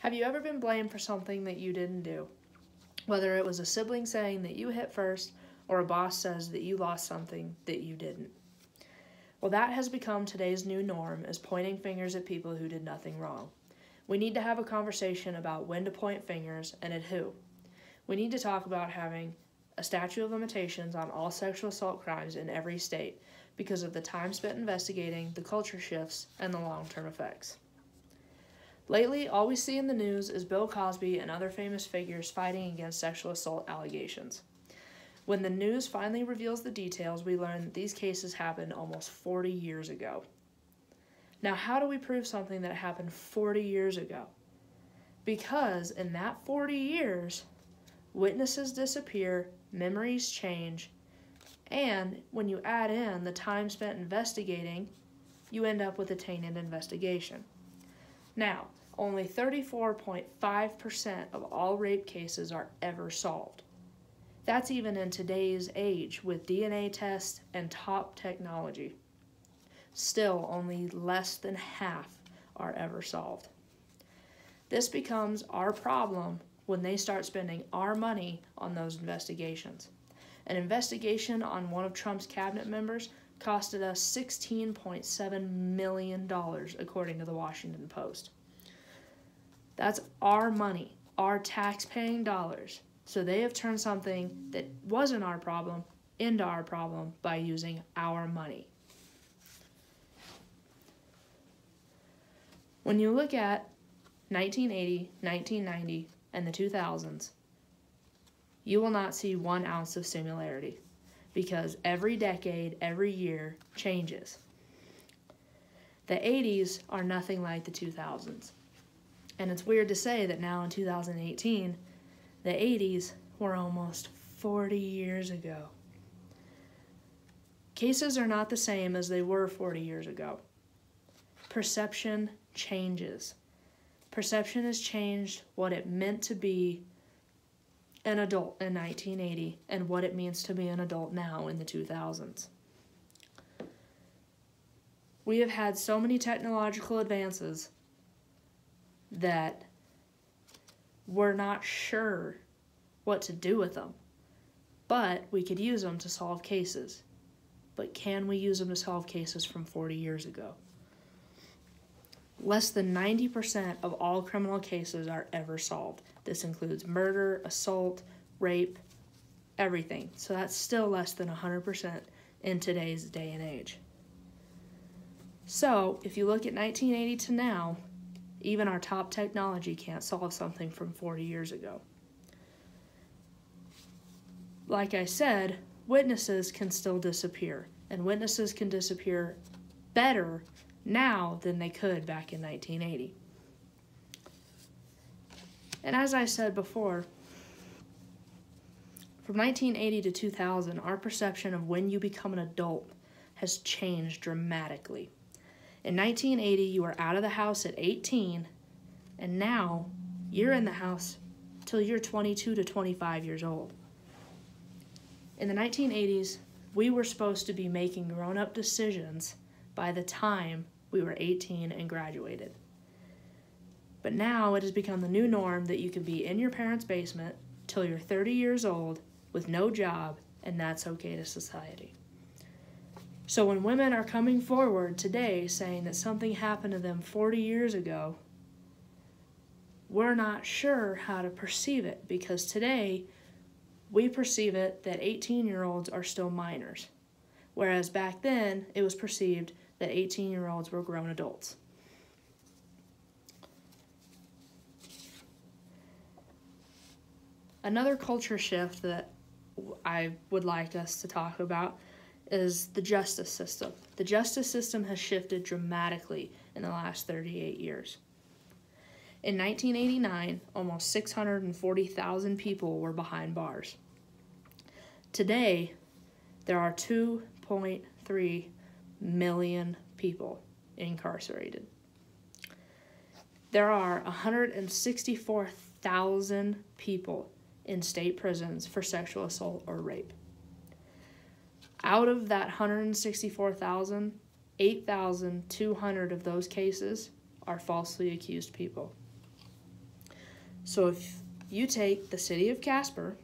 Have you ever been blamed for something that you didn't do? Whether it was a sibling saying that you hit first or a boss says that you lost something that you didn't. Well, that has become today's new norm, is pointing fingers at people who did nothing wrong. We need to have a conversation about when to point fingers and at who. We need to talk about having a statute of limitations on all sexual assault crimes in every state because of the time spent investigating, the culture shifts, and the long-term effects. Lately, all we see in the news is Bill Cosby and other famous figures fighting against sexual assault allegations. When the news finally reveals the details, we learn that these cases happened almost 40 years ago. Now, how do we prove something that happened 40 years ago? Because in that 40 years, witnesses disappear, memories change, and when you add in the time spent investigating, you end up with a tainted investigation. Now, only 34.5% of all rape cases are ever solved. That's even in today's age with DNA tests and top technology. Still, only less than half are ever solved. This becomes our problem when they start spending our money on those investigations. An investigation on one of Trump's cabinet members costed us $16.7 million, according to the Washington Post. That's our money, our tax-paying dollars. So they have turned something that wasn't our problem into our problem by using our money. When you look at 1980, 1990, and the 2000s, you will not see 1 ounce of similarity because every decade, every year changes. The 80s are nothing like the 2000s. And it's weird to say that now in 2018, the 80s were almost 40 years ago. Cases are not the same as they were 40 years ago. Perception changes. Perception has changed what it meant to be an adult in 1980 and what it means to be an adult now in the 2000s. We have had so many technological advances that we're not sure what to do with them, but we could use them to solve cases. But can we use them to solve cases from 40 years ago? Less than 90% of all criminal cases are ever solved. This includes murder, assault, rape, everything. So that's still less than 100% in today's day and age. So if you look at 1980 to now, even our top technology can't solve something from 40 years ago. Like I said, witnesses can still disappear, and witnesses can disappear better now than they could back in 1980. And as I said before, from 1980 to 2000, our perception of when you become an adult has changed dramatically. In 1980, you were out of the house at 18, and now you're in the house till you're 22 to 25 years old. In the 1980s, we were supposed to be making grown-up decisions by the time we were 18 and graduated. But now it has become the new norm that you can be in your parents' basement till you're 30 years old with no job, and that's okay to society. So when women are coming forward today saying that something happened to them 40 years ago, we're not sure how to perceive it because today we perceive it that 18-year-olds are still minors, whereas back then it was perceived that 18-year-olds were grown adults. Another culture shift that I would like us to talk about is the justice system. The justice system has shifted dramatically in the last 38 years. In 1989, almost 640,000 people were behind bars. Today, there are 2.3 million people incarcerated. There are 164,000 people in state prisons for sexual assault or rape. Out of that 164,000, 8,200 of those cases are falsely accused people. So if you take the city of Casper,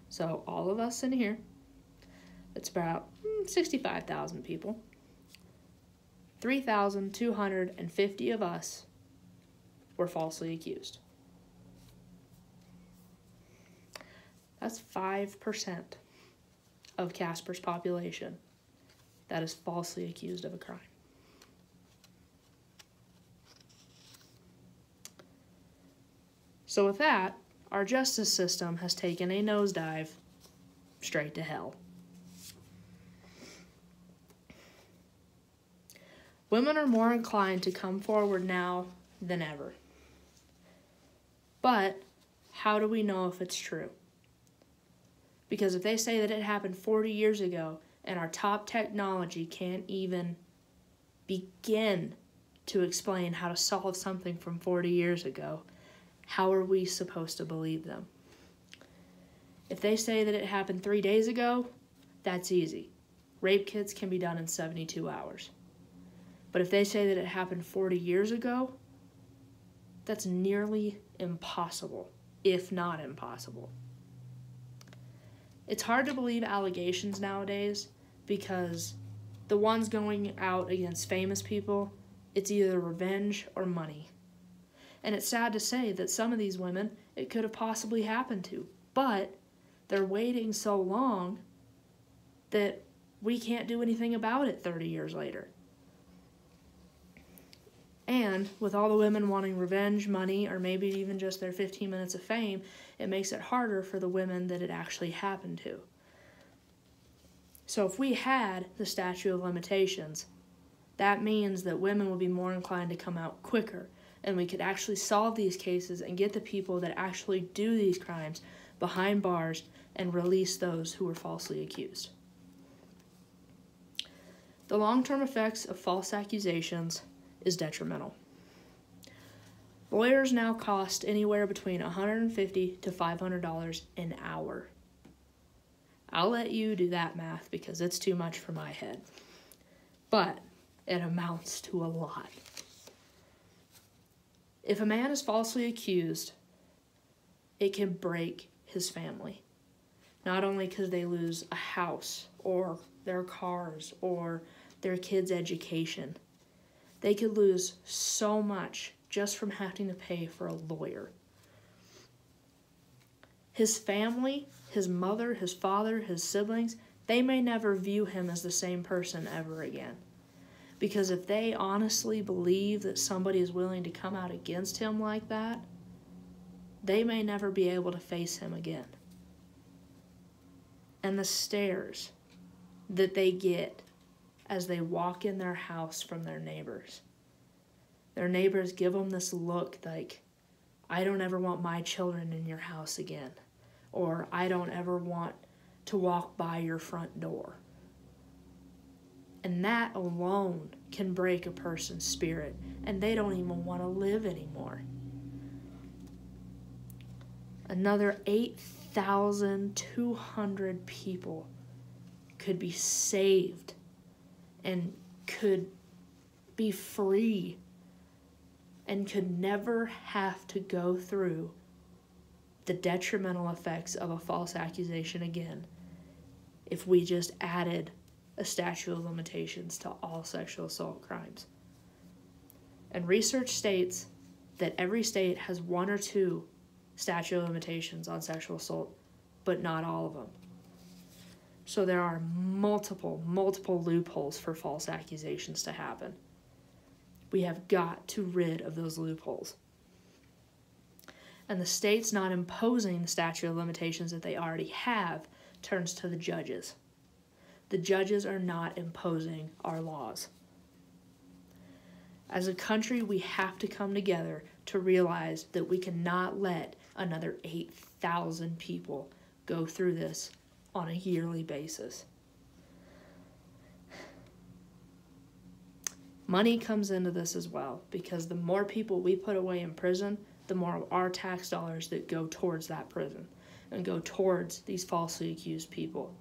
so all of us in here, it's about 65,000 people. 3,250 of us were falsely accused. That's 5% of Casper's population that is falsely accused of a crime. So with that, our justice system has taken a nosedive straight to hell. Women are more inclined to come forward now than ever. But how do we know if it's true? Because if they say that it happened 40 years ago and our top technology can't even begin to explain how to solve something from 40 years ago, how are we supposed to believe them? If they say that it happened 3 days ago, that's easy. Rape kits can be done in 72 hours. But if they say that it happened 40 years ago, that's nearly impossible, if not impossible. It's hard to believe allegations nowadays because the ones going out against famous people, it's either revenge or money. And it's sad to say that some of these women, it could have possibly happened to, but they're waiting so long that we can't do anything about it 30 years later. And with all the women wanting revenge, money, or maybe even just their 15 minutes of fame, it makes it harder for the women that it actually happened to. So if we had the statute of limitations, that means that women would be more inclined to come out quicker, and we could actually solve these cases and get the people that actually do these crimes behind bars and release those who were falsely accused. The long-term effects of false accusations is detrimental. Lawyers now cost anywhere between $150 to $500 an hour. I'll let you do that math because it's too much for my head. But it amounts to a lot. If a man is falsely accused, it can break his family. Not only because they lose a house or their cars or their kids' education. They could lose so much just from having to pay for a lawyer. His family, his mother, his father, his siblings, they may never view him as the same person ever again. Because if they honestly believe that somebody is willing to come out against him like that, they may never be able to face him again. And the stares that they get as they walk in their house from their neighbors. Their neighbors give them this look like, I don't ever want my children in your house again. Or I don't ever want to walk by your front door. And that alone can break a person's spirit, and they don't even want to live anymore. Another 8,200 people could be saved and could be free and could never have to go through the detrimental effects of a false accusation again if we just added a statute of limitations to all sexual assault crimes. And research states that every state has 1 or 2 statute of limitations on sexual assault, but not all of them. So there are multiple loopholes for false accusations to happen. We have got to rid of those loopholes. And the states not imposing the statute of limitations that they already have turns to the judges. The judges are not imposing our laws. As a country, we have to come together to realize that we cannot let another 8,000 people go through this on a yearly basis. Money comes into this as well, because the more people we put away in prison, the more of our tax dollars that go towards that prison and go towards these falsely accused people.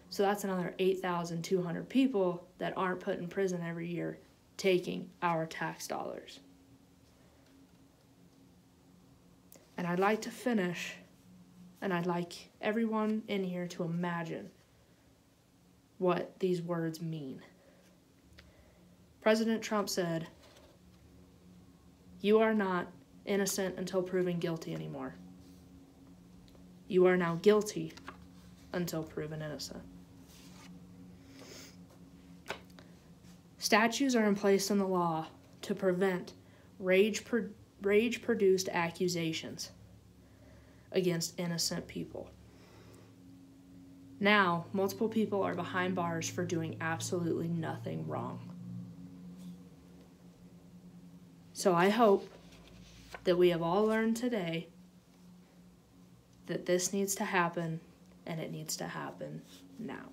So that's another 8,200 people that aren't put in prison every year taking our tax dollars. And I'd like to finish, and I'd like everyone in here to imagine what these words mean. President Trump said, "You are not innocent until proven guilty anymore. You are now guilty until proven innocent." Statutes are in place in the law to prevent rage-produced accusations against innocent people. Now, multiple people are behind bars for doing absolutely nothing wrong. So I hope that we have all learned today that this needs to happen, and it needs to happen now.